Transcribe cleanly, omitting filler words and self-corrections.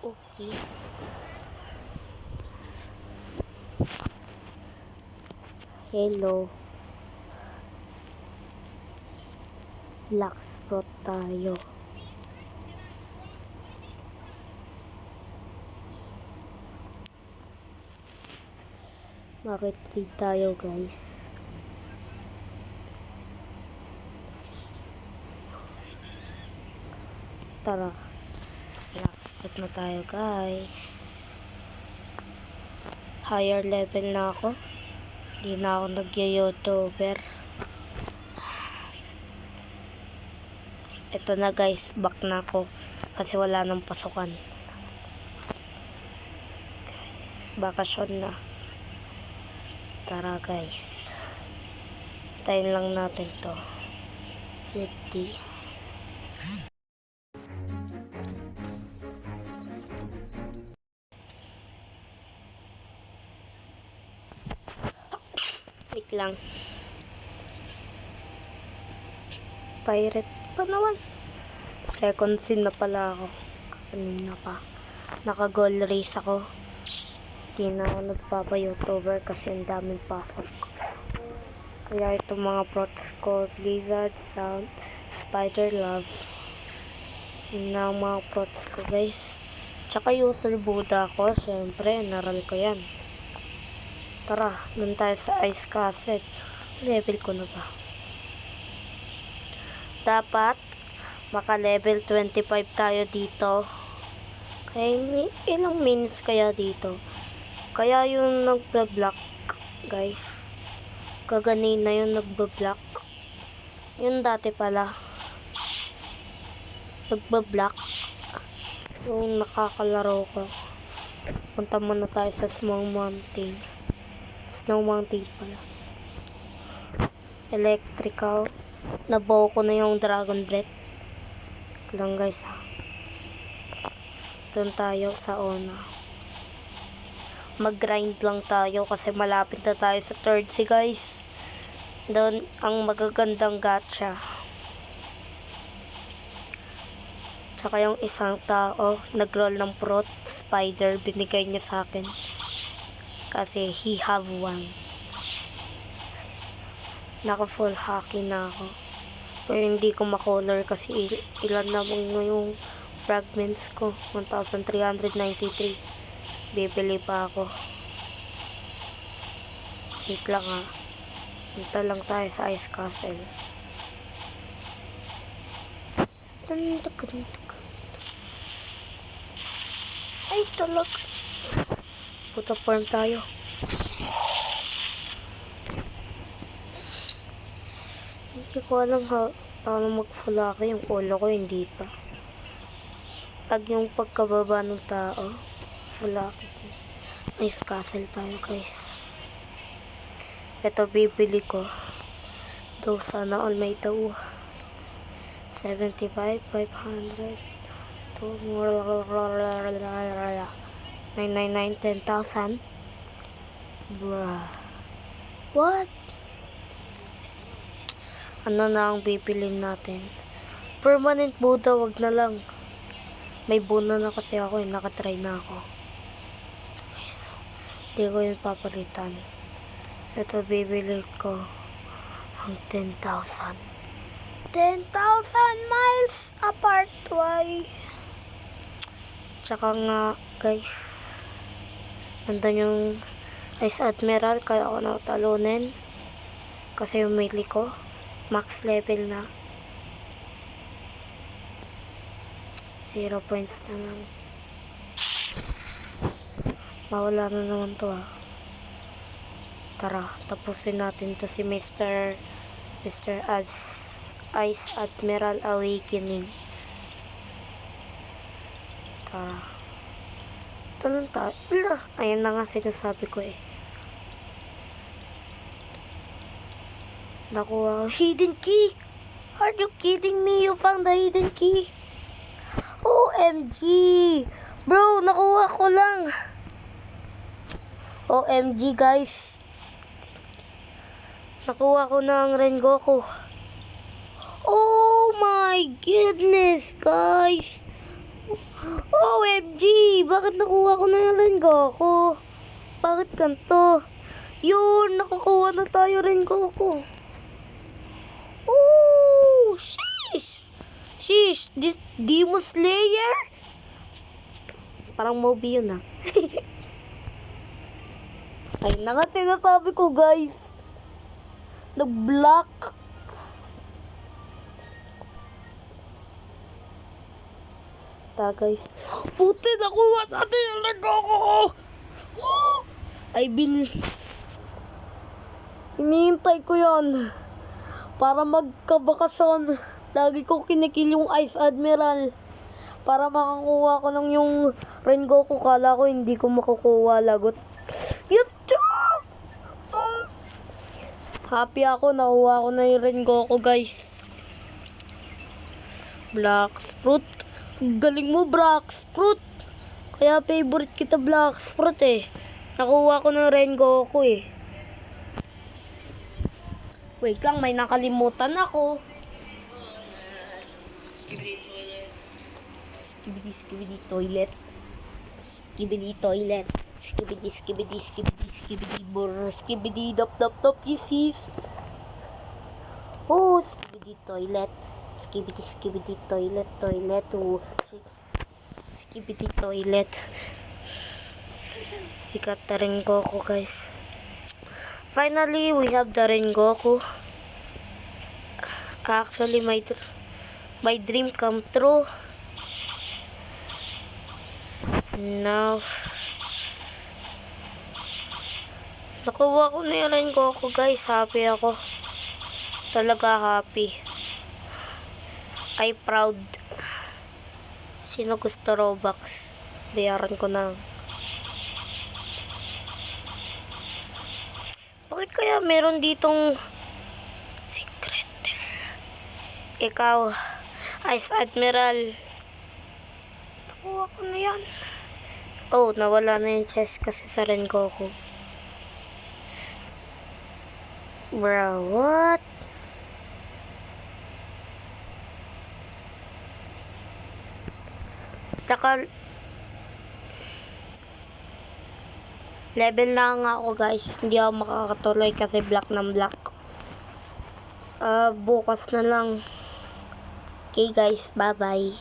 Okay. Hello. Black spot tayo. Bakit trade tayo, guys? Tara. Black spot na tayo, guys. Higher level na ako. Hindi na ako nag-YouTuber. Ito na, guys. Back na ako. Kasi wala nang pasukan. Bakasyon na. Tara, guys. Tayin lang natin to. Flip this. Wait lang. Pirate pa naman. Second scene na pala ako. Kanina pa. Naka-goal race ako. Hindi na ako nagpapa-YouTuber kasi ang daming pasok. Kaya itong mga prots ko, Blizzard, Sound, Spider Love. Yun na ang mga prots ko, guys. Tsaka user Buddha ko. Siyempre, naral ko yan. Tara, dun tayo sa Ice Castle. Level ko na ba? Dapat, maka level 25 tayo dito. Kaya ilang minutes kaya dito? Kaya yung nagba-block, guys. Kaganina yung nagba-block. Yung dati pala. Nagba-block. Yung nakakalaro ko. Punta muna tayo sa Snow Mountain. Snow Mountain pala. Electrical. Nabuo ko na yung Dragon Breath. Ito lang, guys, ha. Doon tayo sa Ona. Mag-grind lang tayo kasi malapit na tayo sa third sea, guys. Doon ang magagandang gacha. Tsaka yung isang tao nag-roll ng prot spider, binigay niya sa akin kasi he have one. Naka full hockey na ako, pero hindi ko makolor kasi ilan na yung fragments ko. 1393. Bibili pa ako. Wait lang, ha. Punta lang tayo sa Ice Castle. Ay, talaga. Puta farm tayo. Hindi ko alam paano mag-fulaki yung ulo ko, hindi pa. Pag yung pagkababa ng tao, fulaki ko. Ice Castle tayo, guys. Ito bibili ko. Though sana all may daw. 75, 500, 999, 10,000. Bruh. What? Ano na ang bibilin natin? Permanent Buddha, wag na lang. May Buddha na kasi ako, nakatry na ako. Okay, so, hindi ko yun papalitan. Ito bibili ko ang 10,000. 10,000 miles apart, why? Tsaka nga, guys, nandun yung Ice Admiral, kaya ako natalunin. Kasi yung melee ko max level na. 0 points na lang. Mawala na naman to, ha. Tara, tapusin natin to si Mr. Ice Admiral Awakening. Tara. Ito lang tayo. Ayan na nga sinasabi ko, eh. Nakuha. Hidden key! Are you kidding me? You found the hidden key? OMG! Bro, nakuha ko lang. OMG, guys. Nakuha ko na ang Rengoku. Oh my goodness, guys. OMG! Bakit nakuha ko na yung Rengoku? Bakit ganito? Yun! Nakakuha na tayo Rengoku. Oh! Sheesh! Sheesh! This Demon Slayer? Parang movie yun ah. Ay na nga sinasabi ko guys. Nag-block. Ta guys. Puti, nakuha natin yung Rengoku. Ay hinihintay ko yon para magkabakasyon. Lagi ko kinikil yung Ice Admiral para makakuha ko ng yung Rengoku. Kala ko hindi ko makukuha, lagot. Happy ako, nakuha ko na yung Rengoku guys. Black Fruit. Galing mo, Black Fruit. Kaya favorite kita, Black Fruit eh. Nakuha ko ng Rengoku eh. Wait lang, may nakalimutan ako. Skibidi toilet. Skibidi toilet. Skibidi bur. Skibidi dop, you see. Oh, skibidi toilet. Skibidi toilet. Oh, skibidi toilet. We got the Rengoku guys. Finally, we have the Rengoku. Actually, my dream come true. Now, nakuha ko na yung Rengoku guys. Happy ako. Talaga happy. I proud. Sino gusto Robux? Bayaran ko na. Bakit kaya meron ditong secret? Ikaw, Ice Admiral. Nakuha ko na yan. Oh, nawala na yung chest kasi sa Rengoku. Bro, what? Tsaka, level na nga ako guys. Hindi ako makakatuloy kasi black ng black. Bukas na lang. Okay guys, bye bye.